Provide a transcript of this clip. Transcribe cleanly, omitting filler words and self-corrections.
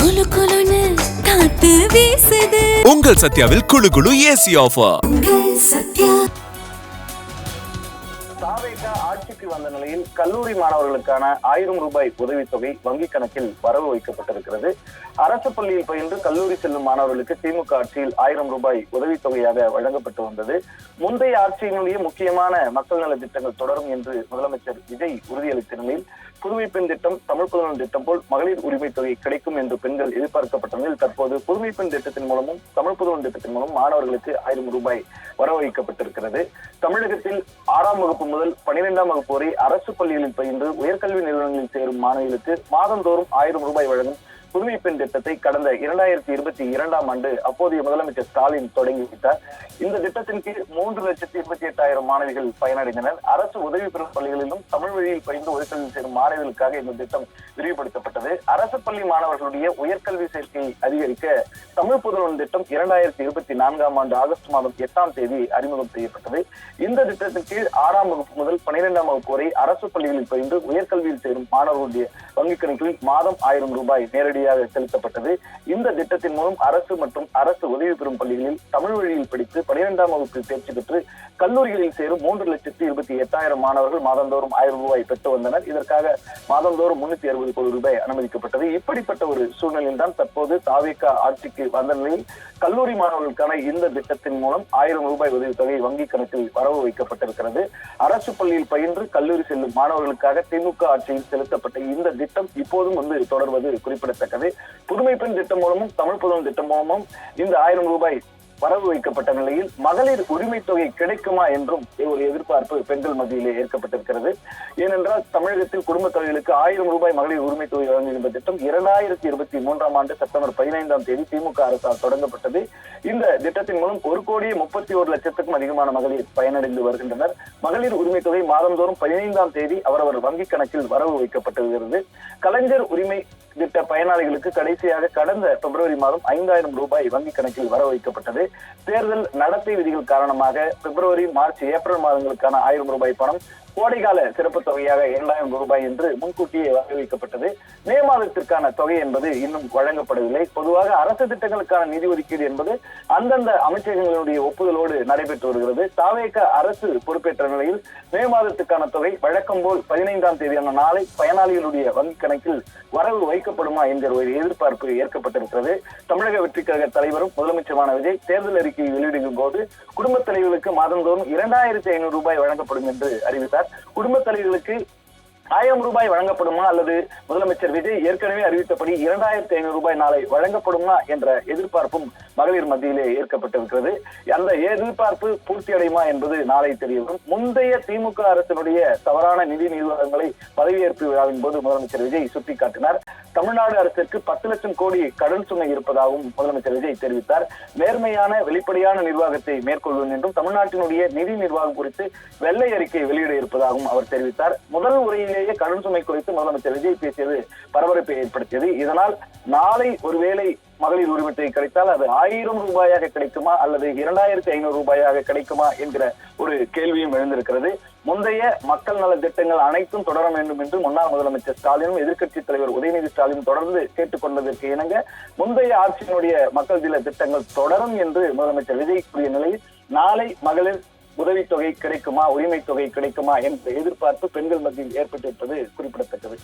குளு குளுன்னு காத்து வீசுது. உங்கள் சத்யாவில் குளு குளு ஏசி ஆஃபர். ஆட்சிக்கு வந்த நிலையில் கல்லூரி மாணவர்களுக்கான 1000 ரூபாய் உதவித்தொகை வங்கி கணக்கில் வரவு வைக்கப்பட்டிருக்கிறது. அரசு பள்ளியில் பயின்று கல்லூரி செல்லும் மாணவர்களுக்கு திமுக ஆட்சியில் 1000 ரூபாய் உதவித்தொகையாக வழங்கப்பட்டு வந்தது. முந்தைய ஆட்சியினுடைய முக்கியமான மக்கள் நல திட்டங்கள் தொடரும் என்று முதலமைச்சர் விஜய் உறுதியளித்த நிலையில் புதுமை பெண் திட்டம், தமிழ் புதல்வன் திட்டம் போல் மகளிர் உரிமை தொகை கிடைக்கும் என்று பெண்கள் எதிர்பார்க்கப்பட்ட நிலையில் தற்போது புதுமை பெண் திட்டத்தின் மூலமும் தமிழ் புதல்வன் திட்டத்தின் மூலம் மாணவர்களுக்கு 1000 ரூபாய் வரவழைக்கப்பட்டிருக்கிறது. தமிழகத்தில் 6ஆம் வகுப்பு முதல் 12ஆம் வகுப்பு வரை அரசு பள்ளிகளில் பயின்று உயர்கல்வி நிறுவனங்களில் சேரும் மாணவிகளுக்கு மாதந்தோறும் 1000 ரூபாய் வழங்கும் புதுமை பெண் திட்டத்தை கடந்த 2022ஆம் ஆண்டு அப்போதைய முதலமைச்சர் ஸ்டாலின் தொடங்கி வைத்தார். இந்த திட்டத்தின் கீழ் 3,28,000 மாணவிகள் பயனடைந்தனர். அரசு உதவி பெறும் பள்ளிகளிலும் தமிழ் வழியில் பயின்று உயர்கல்வி சேரும் மாணவிகளுக்காக இந்த திட்டம் விரிவுபடுத்தப்பட்டது. அரசு பள்ளி மாணவர்களுடைய உயர்கல்வி சேர்க்கையை அதிகரிக்க தமிழ் புதல்வன் திட்டம் 2024ஆம் ஆண்டு ஆகஸ்ட் மாதம் 8ஆம் தேதி அறிமுகம் செய்யப்பட்டது. இந்த திட்டத்தின் கீழ் 6ஆம் வகுப்பு முதல் 12ஆம் வகுப்பு வரை அரசு பள்ளிகளில் பயின்று உயர்கல்வியில் சேரும் மாணவர்களுடைய வங்கிக் கணக்கில் மாதம் 1000 ரூபாய் நேரடியாக செலுத்தப்பட்டது. இந்த திட்டத்தின் மூலம் அரசு மற்றும் அரசு உதவி பெறும் பள்ளிகளில் தமிழ் வழியில் படித்து 12ஆம் வகுப்பில் தேர்ச்சி பெற்று கல்லூரிகளில் சேரும் 3,28,000 மாணவர்கள் மாதந்தோறும் 1000 ரூபாய் பெற்று வந்தனர். இதற்காக மாதந்தோறும் 360 கோடி ரூபாய் அனுமதிக்கப்பட்டது. இப்படிப்பட்ட ஒரு சூழ்நிலையில் தான் தற்போது தாவேக ஆட்சிக்கு வந்த நிலையில் கல்லூரி மாணவர்களுக்கான இந்த திட்டத்தின் மூலம் 1000 ரூபாய் உதவித்தொகை வங்கி கணக்கில் வரவு வைக்கப்பட்டிருக்கிறது. அரசு பள்ளியில் பயின்று கல்லூரி செல்லும் மாணவர்களுக்காக திமுக ஆட்சியில் செலுத்தப்பட்ட இந்த திட்டம் இப்போதும் தொடர்வது குறிப்பிடத்தக்கது. புதுமை பெண் திட்டம் மூலமும் தமிழ் புதல்வன் திட்டம் மூலமும் இந்த 1000 ரூபாய் வரவு வைக்கப்பட்ட நிலையில் மகளிர் உரிமை தொகை கிடைக்குமா என்றும் ஒரு எதிர்பார்ப்பு பெண்கள் மத்தியிலே ஏற்கப்பட்டிருக்கிறது. ஏனென்றால் தமிழகத்தில் குடும்ப தலைவர்களுக்கு 1000 ரூபாய் மகளிர் உரிமை தொகை வழங்குகின்ற திட்டம் 2023ஆம் ஆண்டு செப்டம்பர் 15ஆம் தேதி திமுக அரசால் தொடங்கப்பட்டது. இந்த திட்டத்தின் மூலம் 1,31,00,000க்கும் அதிகமான மகளிர் பயனடைந்து வருகின்றனர். மகளிர் உரிமை தொகை மாதந்தோறும் 15ஆம் தேதி அவரவர் வங்கிக் கணக்கில் வரவு வைக்கப்பட்டு வருகிறது. கலைஞர் உரிமை திட்ட பயனாளிகளுக்கு கடைசியாக கடந்த பிப்ரவரி மாதம் 5000 ரூபாய் வங்கிக் கணக்கில் வரவு வைக்கப்பட்டது. தேர்தல் நடத்தை விதிகள் காரணமாக பிப்ரவரி, மார்ச், ஏப்ரல் மாதங்களுக்கான 1000 ரூபாய் பணம் கோடைகால சிறப்பு தொகையாக 2000 ரூபாய் என்று முன்கூட்டியே வரவேற்கப்பட்டது. மே மாதத்திற்கான தொகை என்பது இன்னும் வழங்கப்படவில்லை. பொதுவாக அரசு திட்டங்களுக்கான நிதி ஒதுக்கீடு என்பது அந்தந்த அமைச்சகங்களுடைய ஒப்புதலோடு நடைபெற்று வருகிறது. தாவேக அரசு பொறுப்பேற்ற நிலையில் மே மாதத்துக்கான தொகை வழக்கம் போல் 15ஆம் தேதியான நாளை பயனாளிகளுடைய வங்கிக் கணக்கில் வரவு வைக்கப்படுமா என்கிற ஒரு எதிர்பார்ப்பு ஏற்கப்பட்டிருக்கிறது. தமிழக வெற்றிக் கழக தலைவரும் முதலமைச்சரான விஜய் தேர்தல் அறிக்கையை வெளியிடும் போது குடும்பத் தலைவர்களுக்கு மாதந்தோறும் 2500 ரூபாய் வழங்கப்படும் என்று அறிவித்தார். குடும்பத் தலைவர்களுக்கு 1000 ரூபாய் வழங்கப்படுமா அல்லது முதலமைச்சர் விஜய் ஏற்கனவே அறிவித்தபடி 2500 ரூபாய் நாளை வழங்கப்படுமா என்ற எதிர்பார்ப்பும் மகளிர் மத்தியிலே ஏற்கப்பட்டிருக்கிறது. அந்த எதிர்பார்ப்பு பூர்த்தி அடையுமா என்பது நாளை தெரியவரும். முந்தைய திமுக அரசினுடைய தவறான நிதி நிர்வாகங்களை பதவியேற்பு விழாவின் போது முதலமைச்சர் விஜய் சுட்டிக்காட்டினார். தமிழ்நாடு அரசிற்கு 10 லட்சம் கோடி கடன் சுமை இருப்பதாகவும் முதலமைச்சர் விஜய் தெரிவித்தார். நேர்மையான வெளிப்படையான நிர்வாகத்தை மேற்கொள்வோம் என்றும் தமிழ்நாட்டினுடைய நிதி நிர்வாகம் குறித்து வெள்ளை அறிக்கை வெளியிட இருப்பதாகவும் அவர் தெரிவித்தார். முதல் உரையிலேயே கடன் சுமை குறித்து முதலமைச்சர் விஜய் பேசியது பரபரப்பை ஏற்படுத்தியது. இதனால் நாளை ஒருவேளை மகளிர் உரிமை தொகை கிடைத்தால் அது 1000 ரூபாயாக கிடைக்குமா அல்லது 2500 ரூபாயாக கிடைக்குமா என்கிற ஒரு கேள்வியும் எழுந்திருக்கிறது. முந்தைய மக்கள் நல திட்டங்கள் அனைத்தும் தொடர வேண்டும் என்று முன்னாள் முதலமைச்சர் ஸ்டாலினும் எதிர்க்கட்சித் தலைவர் உதயநிதி ஸ்டாலின் தொடர்ந்து கேட்டுக் கொண்டதற்கு இணங்க முந்தைய ஆட்சியினுடைய மக்கள் நல திட்டங்கள் தொடரும் என்று முதலமைச்சர் விஜய் கூறிய நிலையில் நாளை மகளிர் உதவித்தொகை கிடைக்குமா, உரிமை தொகை கிடைக்குமா என்ற எதிர்பார்ப்பு பெண்கள் மத்தியில் ஏற்பட்டிருப்பது குறிப்பிடத்தக்கது.